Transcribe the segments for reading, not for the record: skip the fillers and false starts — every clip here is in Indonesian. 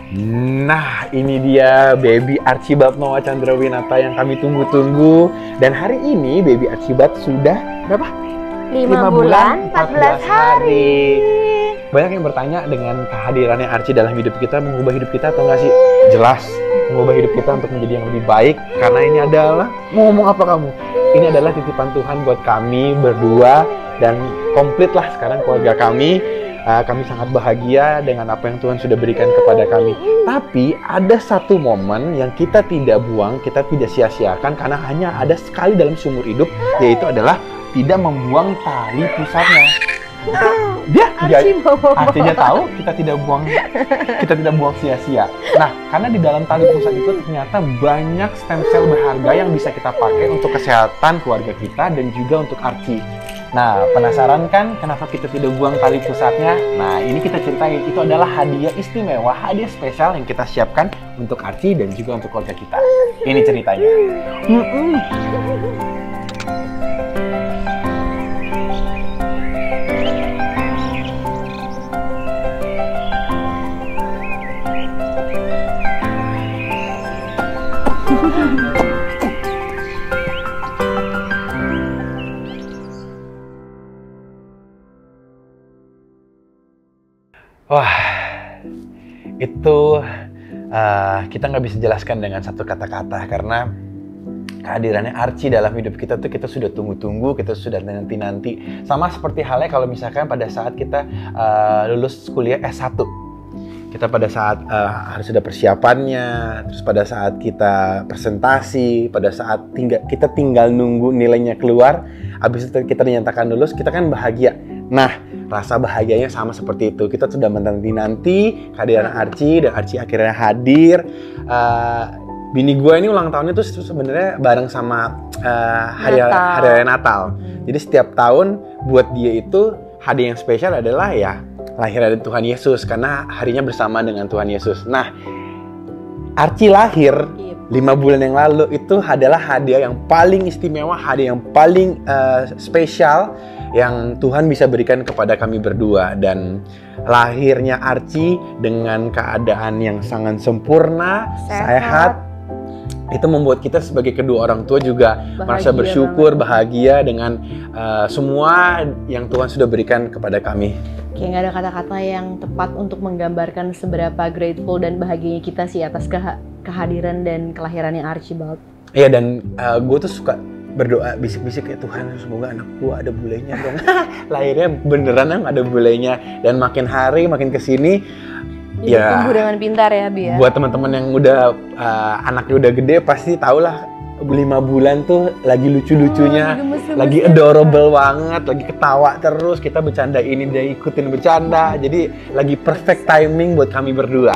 Nah, ini dia baby Archibald Noah Chandrawinata yang kami tunggu-tunggu. Dan hari ini baby Archibald sudah berapa? 5 bulan 14 hari. Banyak yang bertanya dengan kehadirannya Archie dalam hidup kita mengubah hidup kita atau nggak sih? Jelas, mengubah hidup kita untuk menjadi yang lebih baik. Karena ini adalah, mau ngomong apa kamu? Ini adalah titipan Tuhan buat kami berdua dan komplit lah sekarang keluarga kami. Kami sangat bahagia dengan apa yang Tuhan sudah berikan kepada kami. Tapi ada satu momen yang kita tidak buang, kita tidak sia-siakan karena hanya ada sekali dalam seumur hidup, yaitu adalah tidak membuang tali pusatnya. Dia artinya tahu kita tidak buang sia-sia. Nah, karena di dalam tali pusat itu ternyata banyak stem cell berharga yang bisa kita pakai untuk kesehatan keluarga kita dan juga untuk Archie. Nah, penasaran kan kenapa kita tidak buang tali pusatnya? Nah, ini kita ceritain. Itu adalah hadiah istimewa, hadiah spesial yang kita siapkan untuk Archie dan juga untuk keluarga kita. Ini ceritanya. Wah, itu kita nggak bisa jelaskan dengan satu kata-kata karena kehadirannya Archie dalam hidup kita tuh kita sudah tunggu-tunggu, kita sudah nanti-nanti. Sama seperti halnya kalau misalkan pada saat kita lulus kuliah S1. Kita pada saat harus ada persiapannya, terus pada saat kita presentasi, pada saat kita tinggal nunggu nilainya keluar, habis itu kita dinyatakan lulus, kita kan bahagia. Nah, rasa bahagianya sama seperti itu. Kita sudah menanti-nanti kehadiran Archie dan Archie akhirnya hadir. Bini gue ini ulang tahunnya tuh sebenarnya bareng sama hari raya Natal. Jadi setiap tahun buat dia itu hadiah yang spesial adalah ya lahir dari Tuhan Yesus karena harinya bersama dengan Tuhan Yesus. Nah, Archie lahir 5 bulan yang lalu itu adalah hadiah yang paling istimewa, hadiah yang paling spesial yang Tuhan bisa berikan kepada kami berdua. Dan lahirnya Archie dengan keadaan yang sangat sempurna, sehat, itu membuat kita sebagai kedua orang tua juga merasa bersyukur, bahagia dengan semua yang Tuhan sudah berikan kepada kami. Kayak nggak ada kata-kata yang tepat untuk menggambarkan seberapa grateful dan bahagianya kita sih atas kehadiran dan kelahirannya Archibald. Iya, dan gue tuh suka berdoa bisik-bisik ya, Tuhan semoga anak gua ada bulenya dong. Lahirnya beneran yang ada bulenya. Dan makin hari makin kesini ya tumbuh dengan pintar ya Bi ya. Buat teman-teman yang udah anaknya udah gede pasti tahulah 5 bulan tuh lagi lucu-lucunya, lagi adorable banget, lagi ketawa terus, kita bercanda ini dia ikutin bercanda. Jadi lagi perfect timing buat kami berdua.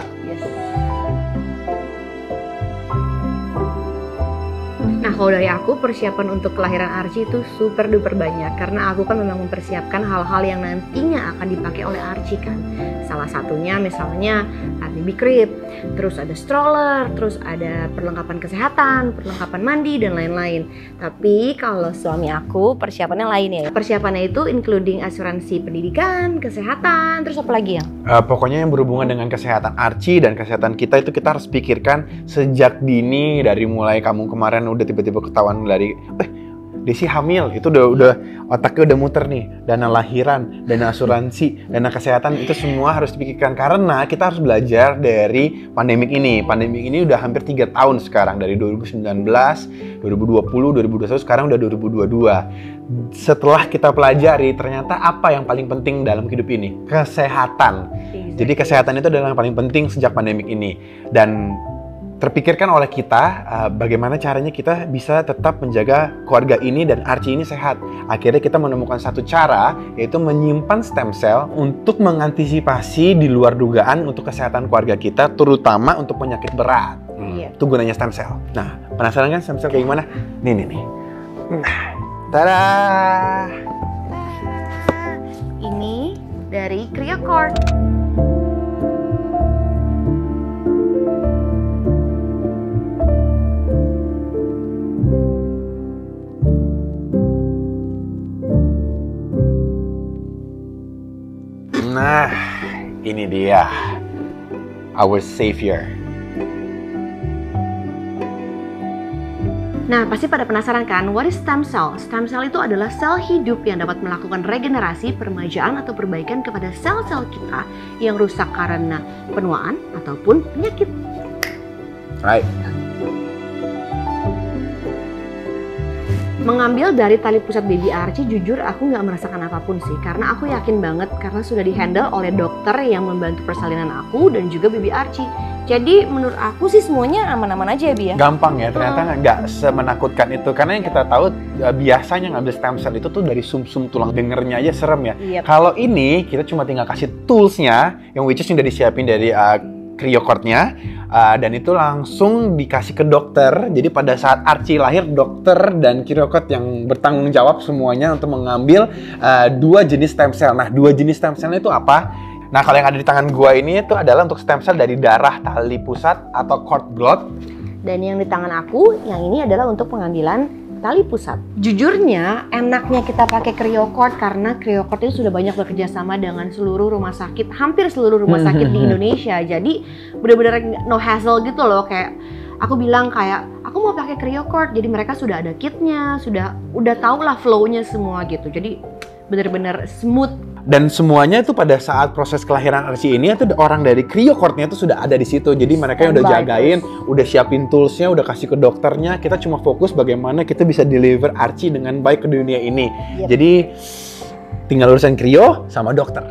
Nah, kalau dari aku persiapan untuk kelahiran Archie itu super duper banyak karena aku kan memang mempersiapkan hal-hal yang nantinya akan dipakai oleh Archie kan. Salah satunya misalnya baby crib, terus ada stroller, terus ada perlengkapan kesehatan, perlengkapan mandi dan lain-lain. Tapi kalau suami aku persiapannya lain ya. Persiapannya itu including asuransi pendidikan, kesehatan, terus apa lagi ya? Pokoknya yang berhubungan dengan kesehatan Archie dan kesehatan kita itu kita harus pikirkan sejak dini, dari mulai kamu kemarin udah tiba-tiba ketahuan dari Desi hamil, itu udah otaknya udah muter nih. Dana lahiran, dana asuransi, dana kesehatan, itu semua harus dipikirkan karena kita harus belajar dari pandemik ini. Pandemik ini udah hampir 3 tahun sekarang, dari 2019, 2020, 2021, sekarang udah 2022. Setelah kita pelajari, ternyata apa yang paling penting dalam hidup ini? Kesehatan. Jadi kesehatan itu adalah yang paling penting sejak pandemik ini. Dan terpikirkan oleh kita bagaimana caranya kita bisa tetap menjaga keluarga ini dan Archie ini sehat. Akhirnya kita menemukan satu cara, yaitu menyimpan stem cell untuk mengantisipasi di luar dugaan untuk kesehatan keluarga kita, terutama untuk penyakit berat. Itu gunanya stem cell. Nah, penasaran kan stem cell kayak gimana? Nih. Tada! Ini dari CryoCord. Nah, ini dia. our savior. Nah, pasti pada penasaran kan, what is stem cell? Stem cell itu adalah sel hidup yang dapat melakukan regenerasi, peremajaan, atau perbaikan kepada sel-sel kita yang rusak karena penuaan ataupun penyakit. Right. Mengambil dari tali pusat baby Archie, jujur aku nggak merasakan apapun sih. Karena aku yakin banget karena sudah dihandle oleh dokter yang membantu persalinan aku dan juga baby Archie. Jadi menurut aku sih semuanya aman-aman aja ya, Bi ya. Gampang ya, ternyata nggak semenakutkan itu. Karena yang kita tahu biasanya ngambil stem cell itu tuh dari sum-sum tulang, dengernya aja serem ya. Yep. Kalau ini kita cuma tinggal kasih toolsnya, yang which is udah disiapin dari CryoCord-nya, dan itu langsung dikasih ke dokter. Jadi pada saat Archie lahir, dokter dan CryoCord yang bertanggung jawab semuanya untuk mengambil 2 jenis stem cell. Nah, 2 jenis stem cell itu apa? Nah, kalau yang ada di tangan gua ini itu adalah untuk stem cell dari darah tali pusat atau cord blood. Dan yang di tangan aku, yang ini adalah untuk pengambilan tali pusat. Jujurnya, enaknya kita pakai CryoCord karena CryoCord itu sudah banyak bekerja sama dengan seluruh rumah sakit, hampir seluruh rumah sakit di Indonesia. Jadi benar-benar no hassle gitu loh, kayak aku bilang kayak aku mau pakai CryoCord, jadi mereka sudah ada kitnya, udah tau lah flow-nya semua gitu. Jadi benar-benar smooth. Dan semuanya itu pada saat proses kelahiran Archie ini itu orang dari CryoCord-nya itu sudah ada di situ. Jadi mereka yang udah jagain, udah siapin toolsnya, udah kasih ke dokternya. Kita cuma fokus bagaimana kita bisa deliver Archie dengan baik ke dunia ini. Yep. Jadi tinggal urusan Cryo sama dokter.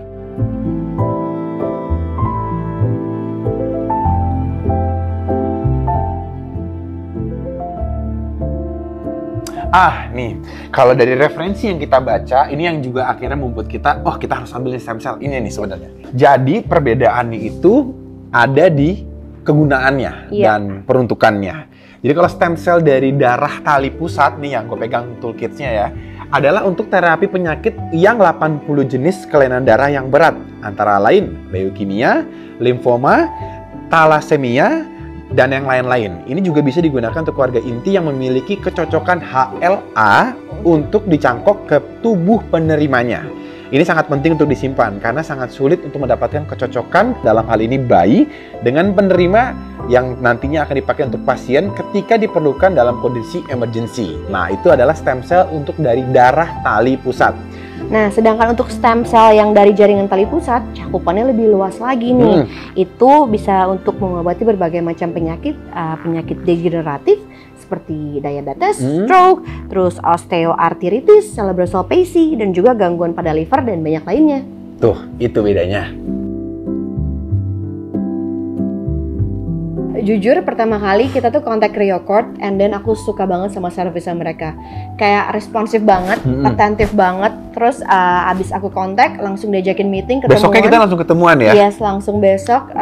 Nih, kalau dari referensi yang kita baca, ini yang juga akhirnya membuat kita, kita harus ambil stem cell ini nih sebenarnya. Jadi perbedaannya itu ada di kegunaannya dan peruntukannya. Jadi kalau stem cell dari darah tali pusat nih yang gue pegang toolkitsnya ya, adalah untuk terapi penyakit yang 80 jenis kelainan darah yang berat, antara lain leukemia, limfoma, thalassemia, dan yang lain-lain. Ini juga bisa digunakan untuk keluarga inti yang memiliki kecocokan HLA untuk dicangkok ke tubuh penerimanya. Ini sangat penting untuk disimpan karena sangat sulit untuk mendapatkan kecocokan dalam hal ini bayi dengan penerima yang nantinya akan dipakai untuk pasien ketika diperlukan dalam kondisi emergency. Nah, itu adalah stem cell untuk dari darah tali pusat. Nah, sedangkan untuk stem cell yang dari jaringan tali pusat, cakupannya lebih luas lagi nih. Itu bisa untuk mengobati berbagai macam penyakit, penyakit degeneratif seperti diabetes, stroke, terus osteoartritis, cerebral palsy, dan juga gangguan pada liver dan banyak lainnya. Tuh, itu bedanya. Jujur pertama kali kita tuh kontak CryoCord, and then aku suka banget sama service mereka. Kayak responsif banget, attentif banget. Terus abis aku kontak, langsung diajakin meeting, ketemuan. Besoknya kita langsung ketemuan ya? Yes, langsung besok.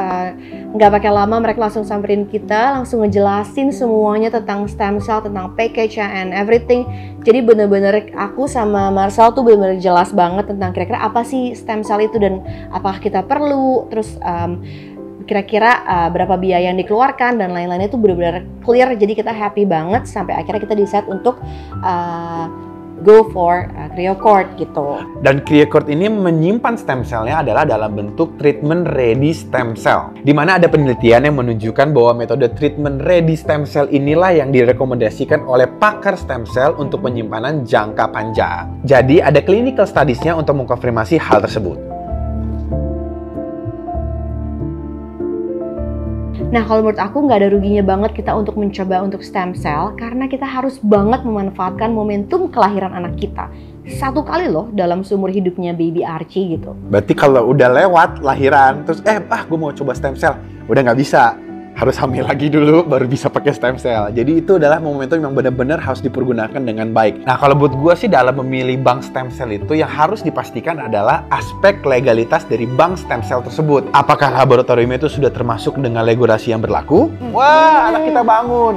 Nggak pakai lama, mereka langsung samperin kita, langsung ngejelasin semuanya tentang stem cell, tentang package and everything. Jadi bener-bener aku sama Marcel tuh bener-bener jelas banget tentang kira-kira apa sih stem cell itu dan apakah kita perlu, terus kira-kira berapa biaya yang dikeluarkan dan lain-lainnya itu benar-benar clear. Jadi kita happy banget sampai akhirnya kita decide untuk go for CryoCord gitu. Dan CryoCord ini menyimpan stem cell-nya adalah dalam bentuk treatment ready stem cell. Di mana ada penelitian yang menunjukkan bahwa metode treatment ready stem cell inilah yang direkomendasikan oleh pakar stem cell untuk penyimpanan jangka panjang. Jadi ada clinical studies-nya untuk mengkonfirmasi hal tersebut. Nah, kalau menurut aku nggak ada ruginya banget kita untuk mencoba untuk stem cell karena kita harus banget memanfaatkan momentum kelahiran anak kita. 1 kali loh dalam seumur hidupnya baby Archie gitu. Berarti kalau udah lewat lahiran, terus gue mau coba stem cell, udah nggak bisa. Harus hamil lagi dulu baru bisa pakai stem cell. Jadi itu adalah momentum yang benar-benar harus dipergunakan dengan baik. Nah, kalau buat gue sih dalam memilih bank stem cell itu yang harus dipastikan adalah aspek legalitas dari bank stem cell tersebut. Apakah laboratorium itu sudah termasuk dengan regulasi yang berlaku? Wah, anak kita bangun.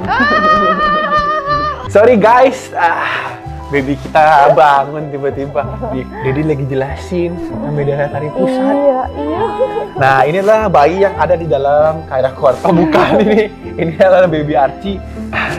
Sorry guys, baby kita bangun tiba-tiba. Jadi lagi jelasin sampai darah tali pusat. Iya. Nah, ini adalah bayi yang ada di dalam CryoCord. Oh, bukan ini. Ini adalah baby Archie.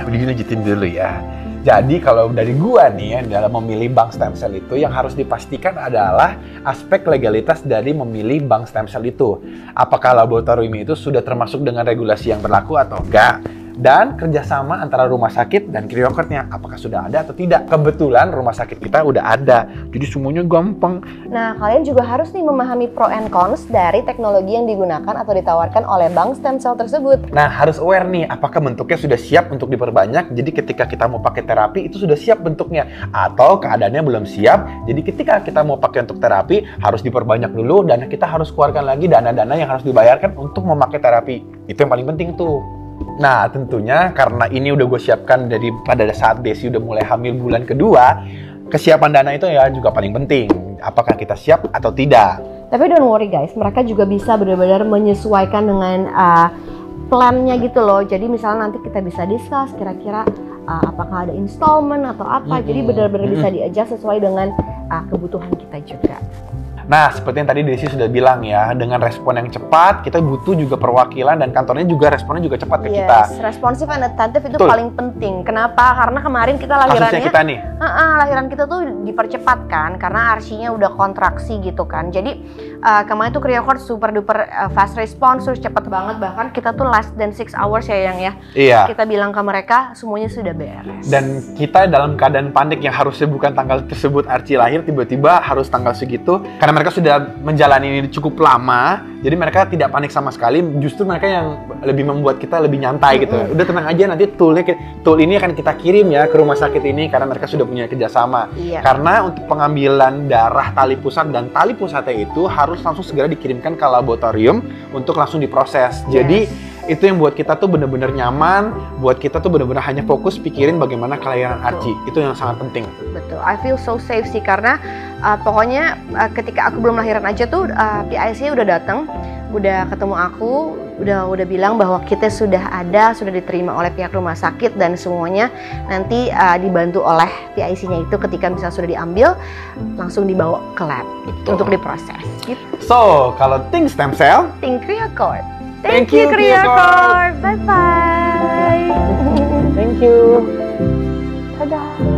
Udah lanjutin dulu ya. Jadi kalau dari gua nih dalam memilih bank stem cell itu yang harus dipastikan adalah aspek legalitas dari memilih bank stem cell itu. Apakah laboratorium itu sudah termasuk dengan regulasi yang berlaku atau enggak? Dan kerjasama antara rumah sakit dan kriokertnya apakah sudah ada atau tidak. Kebetulan rumah sakit kita udah ada, jadi semuanya gampang. Nah, kalian juga harus nih memahami pro and cons dari teknologi yang digunakan atau ditawarkan oleh bank stem cell tersebut. Nah, harus aware nih, apakah bentuknya sudah siap untuk diperbanyak, jadi ketika kita mau pakai terapi itu sudah siap bentuknya, atau keadaannya belum siap, jadi ketika kita mau pakai untuk terapi harus diperbanyak dulu dan kita harus keluarkan lagi dana-dana yang harus dibayarkan untuk memakai terapi. Itu yang paling penting tuh. Nah, tentunya karena ini udah gue siapkan dari pada saat Desi udah mulai hamil bulan kedua, kesiapan dana itu ya juga paling penting. Apakah kita siap atau tidak? Tapi don't worry guys, mereka juga bisa benar-benar menyesuaikan dengan plannya gitu loh. Jadi misalnya nanti kita bisa discuss kira-kira apakah ada installment atau apa. Jadi benar-benar bisa di-adjust sesuai dengan kebutuhan kita juga. Nah, seperti yang tadi Desi sudah bilang ya, dengan respon yang cepat, kita butuh juga perwakilan dan kantornya juga responnya juga cepat ke kita. Yes, responsif and attentive itu Betul. paling penting. Kenapa? Karena kemarin kita lahirannya, Kasusnya kita nih. lahiran kita tuh dipercepat kan, karena arsinya udah kontraksi gitu kan. Jadi kemarin tuh Criocort super duper fast response, terus cepet banget. Bahkan kita tuh less than 6 hours ya Yang ya. Iya. Kita bilang ke mereka semuanya sudah beres. Dan kita dalam keadaan panik yang harusnya bukan tanggal tersebut Archie lahir, tiba-tiba harus tanggal segitu. Karena mereka sudah menjalani ini cukup lama, jadi mereka tidak panik sama sekali. Justru mereka yang lebih membuat kita lebih nyantai gitu. Udah tenang aja, nanti tool ini akan kita kirim ya ke rumah sakit ini karena mereka sudah punya kerjasama. Iya. Karena untuk pengambilan darah tali pusat dan tali pusatnya itu harus langsung segera dikirimkan ke laboratorium untuk langsung diproses. Jadi itu yang buat kita tuh bener-bener nyaman, buat kita tuh bener-bener hanya fokus pikirin bagaimana kelahiran Archie. Itu yang sangat penting. Betul, I feel so safe sih karena pokoknya ketika aku belum lahiran aja tuh PIC udah datang, udah ketemu aku, udah bilang bahwa kita sudah diterima oleh pihak rumah sakit dan semuanya nanti dibantu oleh PIC-nya itu ketika misalnya sudah diambil langsung dibawa ke lab. Betul. Untuk diproses. Gitu. So, kalau think stem cell, Think Criocort. Thank Thank you you, Criocort. Bye bye. thank you. Dadah.